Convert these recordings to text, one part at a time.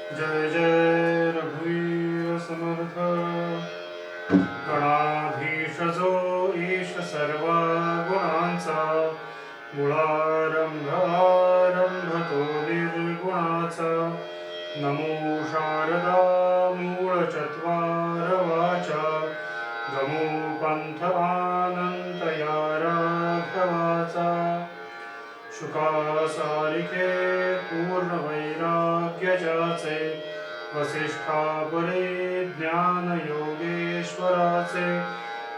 जय जय रघुवीर समर्थ गणाधीश जो ईश सर्व गुणांचा मुळारंभ आरंभ तो निर्गुणाचा नमो शारदा मूळ चत्वार वाचा गमो पंथ आनंद या राघवाचा शुकासारिखे पूर्ण वैराग्य जाचे वसिष्ठा परे ज्ञान योगेश्वराचे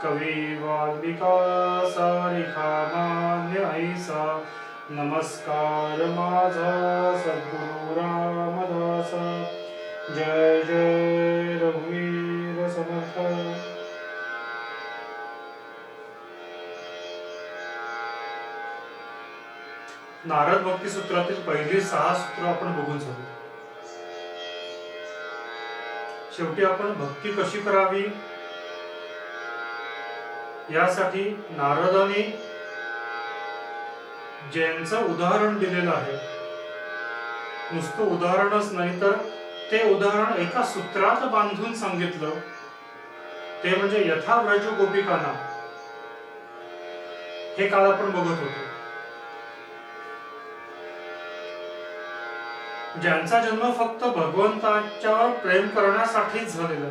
कवी वाल्मिका सारिखा मान्य ऐसा नमस्कार माझा सद्गुरु रामदासा जय जय रघुवीर समर्थ. नारद भक्ती सूत्रातील पहिली 6 सूत्र आपण बघून झालो. शेवटी आपण भक्ती कशी करावी यासाठी नारदाने ज्यांचं उदाहरण दिलेलं आहे, नुसतं उदाहरणच नाही तर ते उदाहरण एका सूत्रात बांधून सांगितलं, ते म्हणजे यथा व्रज गोपिकांना. हे काल आपण बघत होतो. ज्यांचा जन्म फक्त भगवंताच्यावर प्रेम करण्यासाठीच झालेला,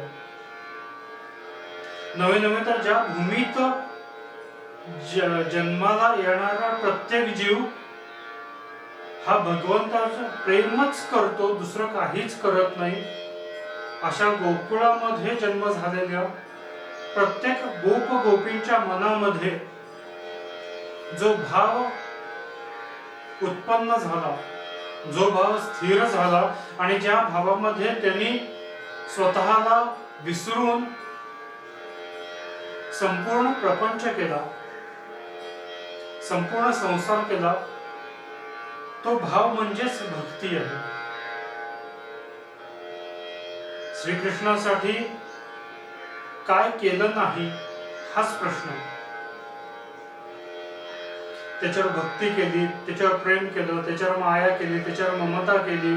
नवे नवे तर ज्या भूमीत जन्माला येणारा प्रत्येक जीव हा भगवंताचं प्रेमच करतो, दुसरं काहीच करत नाही, अशा गोकुळामध्ये जन्म झालेल्या प्रत्येक गोप गोपींच्या मनामध्ये जो भाव उत्पन्न झाला, जो भाव स्थिर झाला आणि ज्या भावामध्ये त्यांनी स्वतःला विसरून संपूर्ण प्रपंच केला, संपूर्ण संसार केला, तो भाव म्हणजेच भक्ती आहे. श्रीकृष्णासाठी काय केलं नाही हाच प्रश्न आहे. त्याच्यावर भक्ती केली, त्याच्यावर प्रेम केलं, त्याच्यावर माया केली, त्याच्यावर ममता केली,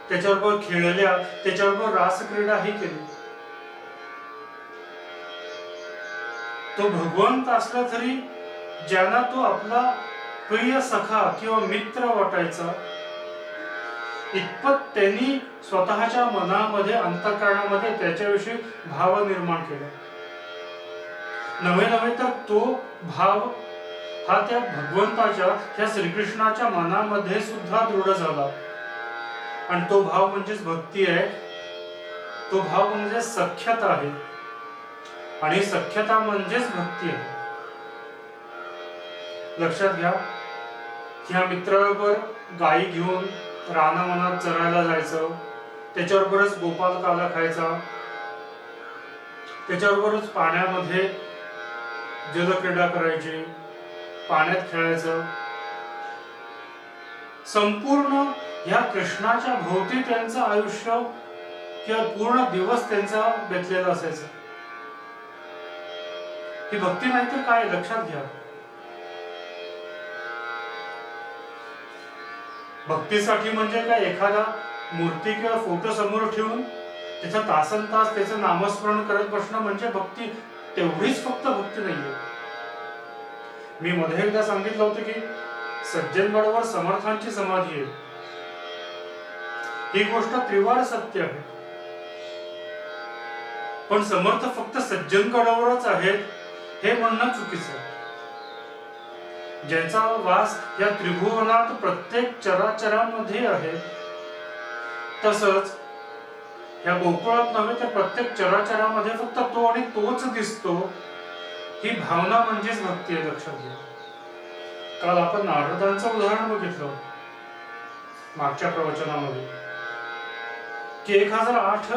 त्याच्याबरोबर खेळल्या, त्याच्याबरोबर रासक्रीडाही केली. तो भगवंत असला तरी ज्यांना तो आपला प्रिय सखा किंवा मित्र वाटायचा, इतपत त्यांनी स्वतःच्या मनामध्ये अंतःकरणामध्ये त्याच्याविषयी भाव निर्माण केला. नवे नवे तर तो भाव हा त्या भगवंताच्या, त्या श्रीकृष्णाच्या मनामध्ये सुद्धा दृढ झाला. आणि तो भाव म्हणजेच भक्ती आहे. तो भाव म्हणजे सख्यता आहे आणि सख्यता म्हणजेच भक्ती आहे. लक्षात घ्या, ह्या मित्राबरोबर गायी घेऊन रानावनात चरायला जायचं, त्याच्याबरोबरच गोपाल काला खायचा, त्याच्याबरोबरच पाण्यामध्ये जलक्रीडा करायची, पाण्यात खेळायचं, संपूर्ण ह्या कृष्णाच्या भोवती त्यांचं आयुष्य किंवा पूर्ण दिवस त्यांचा बेतलेला असायचा. ही भक्ती नाही तर काय? लक्षात घ्या. भक्तीसाठी म्हणजे काय, एखादा मूर्ती किंवा फोटो समोर ठेवून त्याचं तासन तास त्याचं नामस्मरण करत बसणं म्हणजे भक्ती, तेवढीच फक्त भक्ती नाहीये. मी मध्ये एकदा सांगितलं होतं की सज्जनगडावर समर्थांची समाधी आहे. ही गोष्ट त्रिवार सत्य आहे, पण समर्थ फक्त सज्जनगडावरच आहेत हे म्हणणं चुकीचं आहे. ज्यांचा वास या त्रिभुवनात प्रत्येक चराचरामध्ये आहे, तसंच या गोकुळात नव्हे तर प्रत्येक चराचरामध्ये फक्त तो आणि तोच दिसतो, ही भावना म्हणजेच भक्ती आहे. लक्षात घ्या. काल आपण नारदांचं उदाहरण बघितलं मागच्या प्रवचनामध्ये की 1008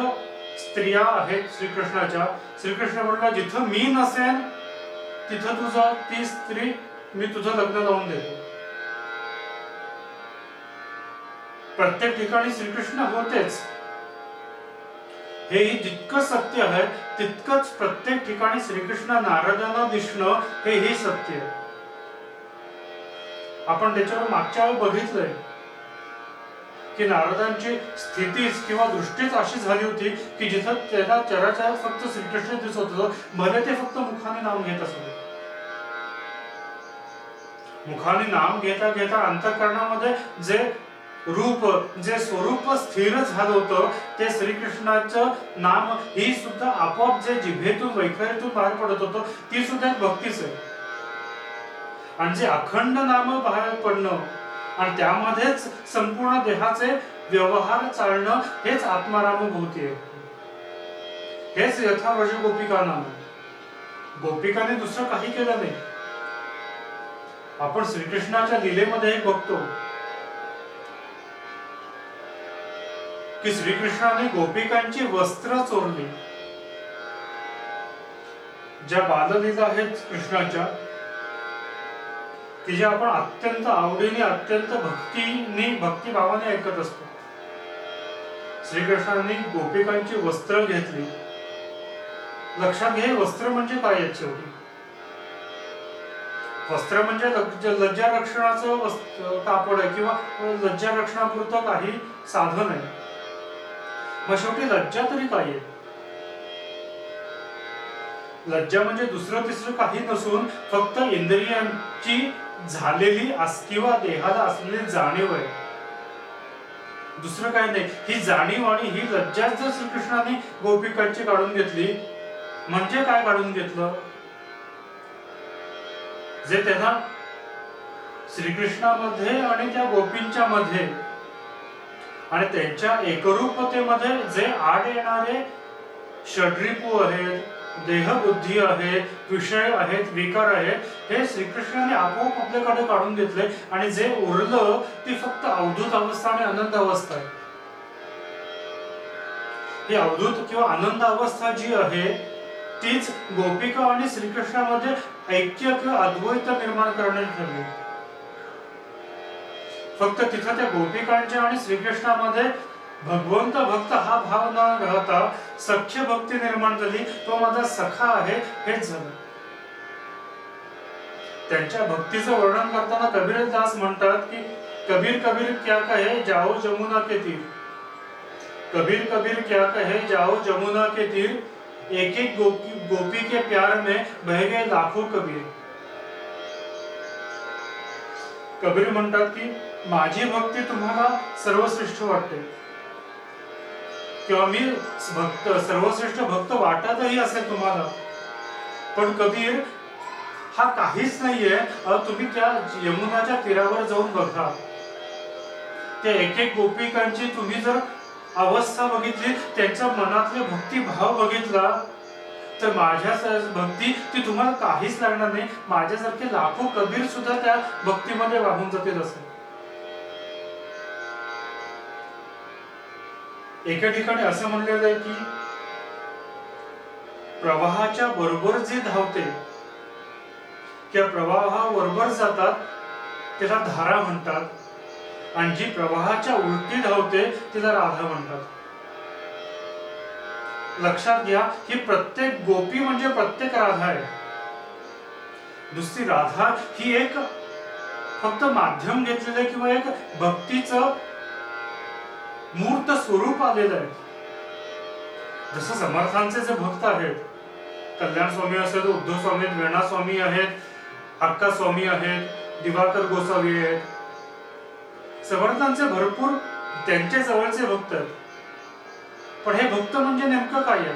स्त्रिया आहेत श्रीकृष्णाच्या. श्रीकृष्ण म्हटला, जिथं मी नसेन तिथं तुझा ती स्त्री मी तुझं लग्न लावून देतो. प्रत्येक ठिकाणी श्रीकृष्ण होतेच, हेही जितकं सत्य आहे तितकंच प्रत्येक ठिकाणी श्रीकृष्ण नारदांना दिसणं हेही सत्य आहे. आपण त्याच्यावर मागच्या वेळी बघितलंय की नारदांची स्थितीच किंवा दृष्टीच अशी झाली होती की जिथं त्याला चराचर फक्त श्रीकृष्ण दिसत होतं, भले ते फक्त मुखाने नाम घेत असत. मुखाने नाम घेता घेता अंतःकरणामध्ये जे रूप, जे स्वरूप स्थिर झालं होतं, ते श्रीकृष्णाचं नाम ही सुद्धा आपोआप जे जिभेतून वैखरीतून बाहेर पडत होतं, ती सुद्धा एक भक्तीच आहे. आणि जे अखंड नाम बाहेर पडणं आणि त्यामध्येच संपूर्ण देहाचे व्यवहार चालणं, हेच आत्मारामभूती आहे. हेच यथाव्रज गोपिका नाम. गोपिकाने दुसरं काही केलं नाही. आपण श्रीकृष्णाच्या लीलेमध्ये बघतो की श्रीकृष्णाने गोपिकांची वस्त्र चोरली. ज्या बाललीला आहेत कृष्णाच्या, की जे आपण अत्यंत आवडीने, अत्यंत भक्तिभावाने ऐकत असतो. श्रीकृष्णाने गोपिकांची वस्त्र घेतली. लक्षात घे, वस्त्र म्हणजे काय आहे शेवटी? वस्त्र म्हणजे लज्जा रक्षणाचं कापड आहे किंवा लज्जा रक्षणापुरतं काही साधन आहे. मग शेवटी लज्जा तरी काय आहे? लज्जा म्हणजे दुसरं तिसरं काही नसून फक्त इंद्रियांची झालेली किंवा देहाला असलेली जाणीव आहे. दुसरं काही नाही. ही जाणीव आणि ही लज्जा जर श्रीकृष्णाने गोपिकांची काढून घेतली, म्हणजे काय काढून घेतलं? जे त्यांना श्रीकृष्णामध्ये आणि त्या गोपींच्या मध्ये आणि त्यांच्या एकरूपतेमध्ये जे आड येणारे षड्रिपू आहेत, देहबुद्धी आहे, विषय आहेत, विकार आहेत, हे श्रीकृष्णाने आपोआप आपल्याकडे काढून घेतले. आणि जे उरलं ती फक्त अवधूत अवस्था आणि आनंद अवस्था आहे. ही अवधूत किंवा आनंद अवस्था जी आहे, तीच गोपिका आणि श्रीकृष्णामध्ये ऐक्य किंवा अद्वैत निर्माण करण्याची ठरली. फक्त तिथं त्या गोपिकांच्या आणि श्रीकृष्णामध्ये भगवंत भक्त हा भाव न राहता सख्य भक्ती निर्माण झाली. तो माझा सखा आहे हेच झालं. त्यांच्या भक्तीचं वर्णन करताना कबीरदास म्हणतात की कबीर कबीर क्या कहे जाओ जमुना के तीर. कबीर कबीर क्या कहे जाओ जमुना के तीर, एक एक गोपी के प्यार में बह गए लाखों कबीर. कबीर म्हणतात की माझी भक्ती तुम्हाला सर्वश्रेष्ठ वाटते किंवा मी सर्वश्रेष्ठ भक्त वाटतही असेल तुम्हाला, पण कबीर हा काहीच नाहीये. तुम्ही त्या यमुनाच्या तीरावर जाऊन बघा. त्या एक एक गोपिकांची तुम्ही जर अवस्था बघितली, त्यांच्या मनातले भक्तिभाव बघितला, तर माझ्या भक्ती ती तुम्हाला काहीच लागणार नाही. माझ्यासारखे लाखो कबीर सुद्धा त्या भक्तीमध्ये वाहून जातील असेल. एका ठिकाणी असं म्हणलेलं आहे की प्रवाहाच्या बरोबर जे धावते किंवा प्रवाहाबरोबर जातात त्याला धारा म्हणतात, आणि जी प्रवाहाच्या उलटी धावते तिला राधा म्हणतात. लक्षात घ्या, ही प्रत्येक गोपी म्हणजे प्रत्येक राधा आहे. दुसरी राधा ही एक फक्त माध्यम घेतलेलं किंवा एक भक्तीचं मूर्त स्वरूप आलेलं आहे. जसं समर्थांचे जे भक्त आहेत, कल्याण स्वामी असेल, उद्धव स्वामी, वेणा स्वामी आहेत, अक्का स्वामी आहेत, दिवाकर गोसावी आहेत, समर्थांचे भरपूर त्यांच्या जवळचे भक्त आहेत. पण हे भक्त म्हणजे नेमकं काय आहे?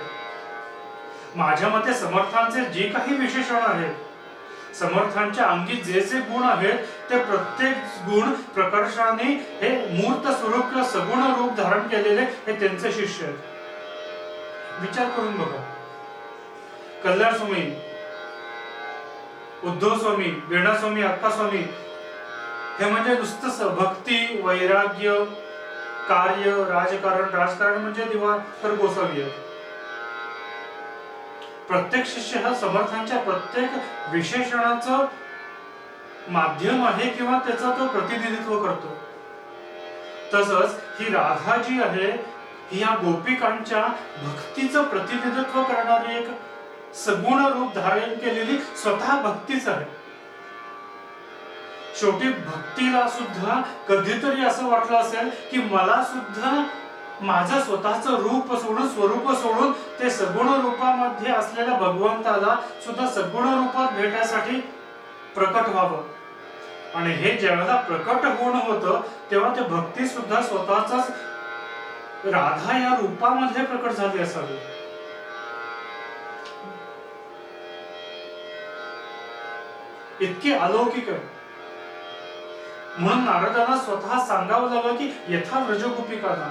माझ्या मते समर्थांचे जे काही विशेषण आहेत, समर्थांच्या अंगी जे जे गुण आहेत, ते प्रत्येक गुण प्रकर्षाने हे मूर्त स्वरूप किंवा सगुण रूप धारण केलेले हे त्यांचे शिष्य आहेत. विचार करून बघा. कल्याण स्वामी, उद्धव स्वामी, वेणा स्वामी, अक्का स्वामी हे म्हणजे नुसतं भक्ती, वैराग्य, कार्य, राजकारण म्हणजे दिवाकर गोसावी आहे. प्रत्येक शिष्य हा समर्थांच्या प्रत्येक विशेषणाचं माध्यम आहे किंवा त्याचा तो प्रतिनिधित्व करतो. तसंच ही राधा जी आहे, ही या गोपिकांच्या भक्तीचं प्रतिनिधित्व करणारी एक सगुण रूप धारण केलेली स्वतः भक्तीच आहे. शेवटी भक्तीला सुद्धा कधीतरी असं वाटलं असेल की मला सुद्धा माझं स्वतःचं रूप सोडून, स्वरूप सोडून ते सगुण रूपामध्ये असलेल्या भगवंताला सुद्धा सगुण रूपात भेटण्यासाठी प्रकट व्हावं. आणि हे ज्यावेळेला प्रकट होणं होतं तेव्हा ते भक्ती सुद्धा स्वतःचाच राधा या रूपामध्ये प्रकट झाली असावी. इतकी अलौकिक आहे. म्हणून नारदांना स्वतः सांगावं लागलं की यथा व्रजगोपिकांना,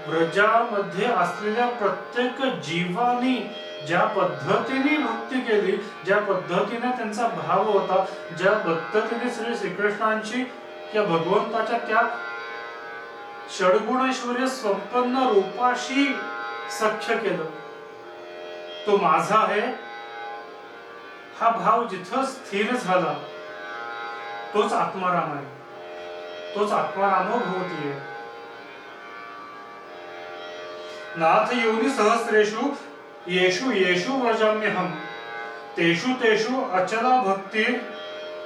व्रजामध्ये असलेल्या प्रत्येक जीवानी ज्या पद्धतीने भक्ती केली, ज्या पद्धतीने त्यांचा भाव होता, ज्या पद्धतीने श्रीकृष्णांची त्या भगवंताच्या त्या षडगुणैश्वर्य संपन्न रूपाशी सख्य केलं, तो माझा आहे हा भाव जिथं स्थिर झाला तोच आत्माराम आहे, तोच आत्मारामभूती आहे. नाथ योनी सहस्रेषु येषु येषु व्रजाम्यहम तेषु तेषु अचला भक्ती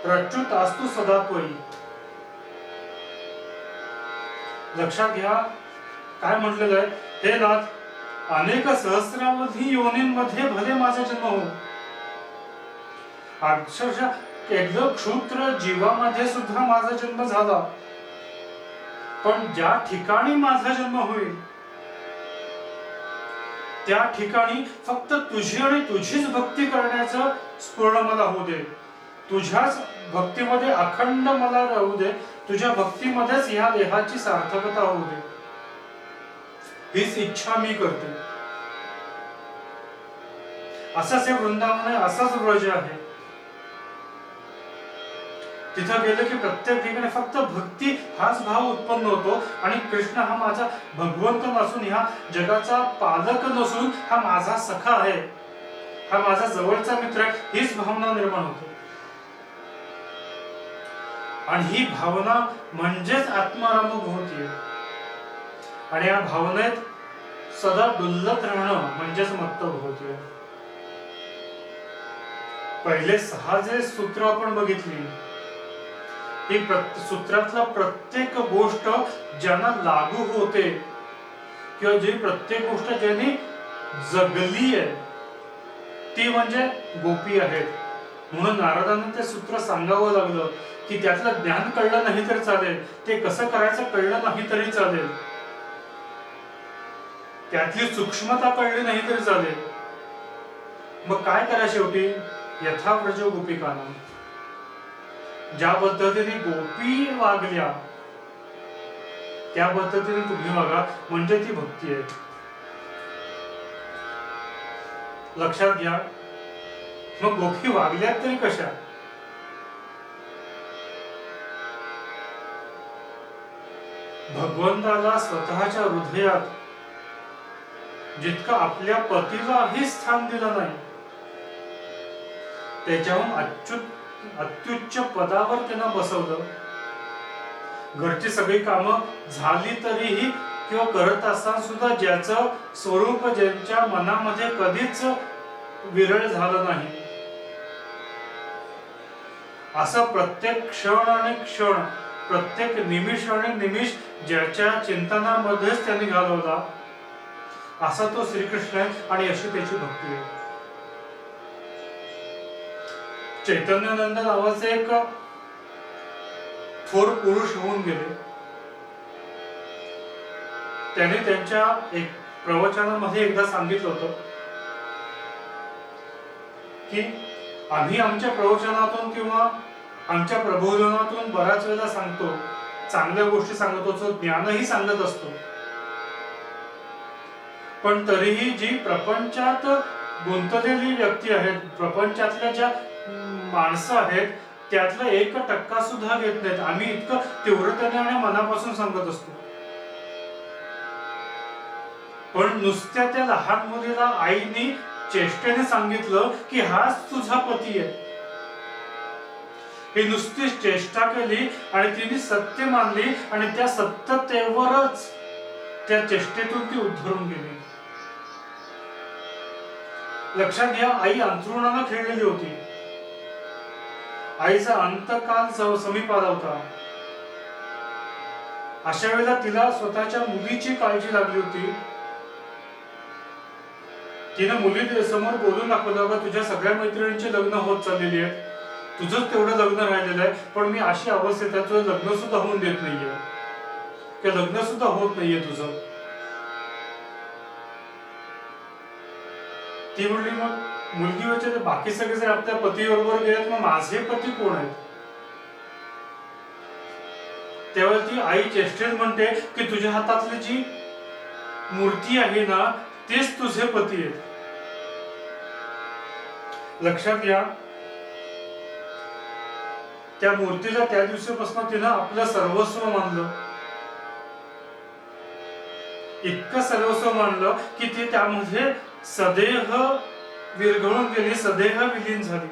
रच्युतास्तु सदा त्वयि. लक्षात घ्या काय म्हटलेलं आहे, हे नाथ अनेक सहस्रावधी योनींमध्ये भले माझा जन्म हो, अक्षरशः एकदम क्षुद्र जीवामध्ये सुद्धा माझा जन्म झाला, पण ज्या ठिकाणी माझा जन्म होईल त्या ठिकाणी फक्त तुझी आणि तुझीच भक्ती करण्याचं स्फुरण मला होऊ दे, तुझ्याच भक्तीमध्ये अखंड मला राहू दे, तुझ्या भक्तीमध्येच ह्या देहाची सार्थकता होऊ दे, हीच इच्छा मी करते. असंच हे वृंदावन आहे, असाच व्रज आहे. तिथं गेलं की प्रत्येक ठिकाणी फक्त भक्ती हाच भाव उत्पन्न होतो आणि कृष्ण हा माझा भगवंत नसून, ह्या जगाचा पालक नसून हा माझा सखा आहे, हा माझा जवळचा मित्र आहे, हीच भावना निर्माण होते. आणि ही भावना म्हणजेच आत्मारामभूती आहे. आणि या भावनेत सदा डुल्लत राहणं म्हणजेच मत्तभूती आहे. पहिले 6 जे सूत्र आपण बघितली, ही सूत्रातला प्रत्येक गोष्ट ज्यांना लागू होते किंवा जी प्रत्येक गोष्ट ज्यांनी जगली आहे ती म्हणजे गोपी आहेत. म्हणून नारदांना ते सूत्र सांगावं लागलं की त्यातलं ज्ञान कळलं नाही तरी चालेल, ते कसं करायचं कळलं नाही तरी चालेल, त्यातली सूक्ष्मता कळली नाही तरी चालेल. मग काय करा शेवटी, यथा व्रज गोपिकांना, ज्या पद्धतीने गोपी वागल्या त्या पद्धतीने तुम्ही वागा, म्हणजे ती भक्ती आहे. लक्षात घ्या. मग गोपी वागल्या तरी कशा, भगवंताला स्वतःच्या हृदयात जितकं आपल्या पतीलाही स्थान दिलं नाही त्याच्याहून अत्युच्च पदावर त्यांना बसवलं. घरची सगळी कामं झाली तरीही किंवा करत असताना सुद्धा ज्याचं स्वरूप ज्यांच्या मनामध्ये कधीच विरळ झालं नाही, असं प्रत्येक क्षण आणि क्षण, प्रत्येक निमिष आणि निमिष ज्याच्या चिंतनामध्येच त्यांनी घालवला, असा तो श्रीकृष्ण आहे आणि अशी त्याची भक्ती आहे. चैतन्यानंद नावाचे एक थोर पुरुष होऊन गेले. त्याने त्यांच्या एक प्रवचनामध्ये एकदा सांगितलं होतं की आम्ही आमच्या प्रवचनातून किंवा आमच्या प्रबोधनातून बऱ्याच वेळेला सांगतो, चांगल्या गोष्टी सांगत असतो, ज्ञानही सांगत असतो, पण तरीही जी प्रपंचात गुंतलेली व्यक्ती आहेत, प्रपंचातल्या ज्या माणसं आहेत, त्यातला 1% सुद्धा घेत नाहीत. आम्ही इतकं तीव्रतेने आणि मनापासून सांगत असतो, पण नुसत्या त्या लहान मुलीला आईने चेष्टेने सांगितलं की हाच तुझा पती आहे. ही नुसतीच चेष्टा केली आणि तिने सत्य मानली आणि त्या सत्यतेवरच त्या चेष्टेतून ती उद्धरून गेली. लक्षात घ्या, आई अंथरुणाला खेळलेली होती आईचा अंतकाल समीप आला होता. अशा वेळेला तिला स्वतःच्या मुलीची काळजी लागली होती. तिने मुली समोर बोलून दाखवलं, का तुझ्या सगळ्या मैत्रिणींची लग्न होत चाललेली आहेत, तुझंच तेवढं लग्न राहिलेलं आहे, पण मी अशी अवस्थेत आहे, तुझं लग्न सुद्धा होऊन देत नाहीये, किंवा लग्न सुद्धा होत नाहीये तुझं. ती म्हणली, मग मुलगी विचारते, बाकी सगळे जर आपल्या पतीबरोबर गेलेत, मग माझे पती कोण आहेत? त्यावेळेस ती आई चेष्टेत म्हणते की तुझ्या हातातली जी मूर्ती आहे ना, तेच तुझे पती आहेत. लक्षात घ्या, त्या मूर्तीला त्या दिवसापासून तिनं आपलं सर्वस्व मानलं. इतकं सर्वस्व मानलं की ती त्यामध्ये सदेह विरघळून गेली, सदेह विलीन झाली.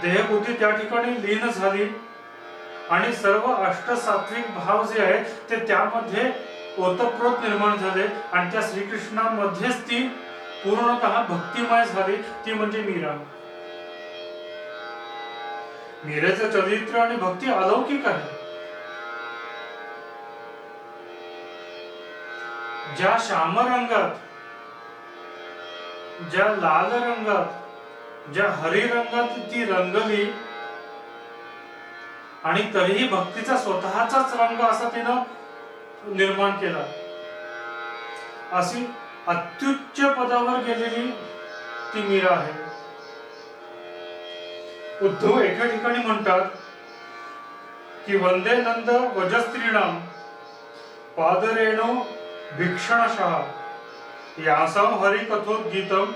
देहबुद्धी त्या ठिकाणी लीन झाली आणि सर्व अष्टसात्विक भाव जे आहेत ते त्यामध्ये ओतप्रोत निर्माण झाले आणि त्या श्रीकृष्णामध्येच ती पूर्णतः भक्तिमय झाली. ती म्हणजे मीरा. मीरेचं चरित्र आणि भक्ती अलौकिक आहे. ज्या श्याम रंगात, ज्या लाल रंगात, ज्या हरी रंगात ती रंगली आणि तरीही भक्तीचा स्वतःचाच रंग असा तिनं निर्माण केला, अशी अत्युच्च पदावर गेलेली ती मीरा आहे. उद्धव एका ठिकाणी म्हणतात की वंदे नंद वजस्त्रीणाम पादरेणो भिक्षणशः यासां हरि कथोद्गीतम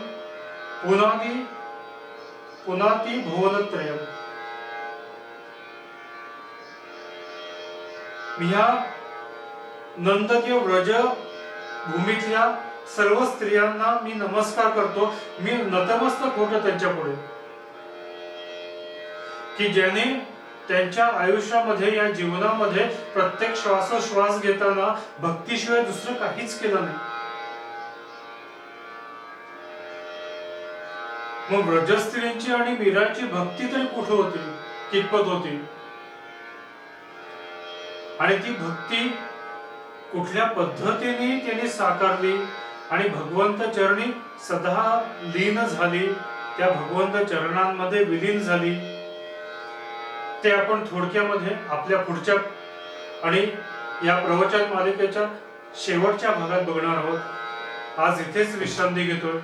पुनाती भुवनत्रयम. ह्या नंददेव व्रज भूमीतल्या सर्व स्त्रियांना मी नमस्कार करतो. मी नतमस्तक होतो त्यांच्या पुढे, की ज्याने त्यांच्या आयुष्यामध्ये, या जीवनामध्ये प्रत्येक श्वासोश्वास घेताना भक्तीशिवाय दुसरं काहीच केलं नाही. मग व्रजस्त्रींची आणि मीराची भक्ती तरी कुठे होती, कितपत होती, आणि ती भक्ती कुठल्या पद्धतीने त्यांनी साकारली आणि भगवंत चरणी सदा लीन झाली, त्या भगवंत चरणांमध्ये विलीन झाली, ते आपण थोडक्यामध्ये आपल्या पुढच्या आणि या प्रवचन मालिकेच्या शेवटच्या भागात बघणार आहोत. आज इथेच विश्रांती घेतोय.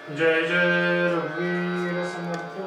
जय जय रघुवीर समर्थ.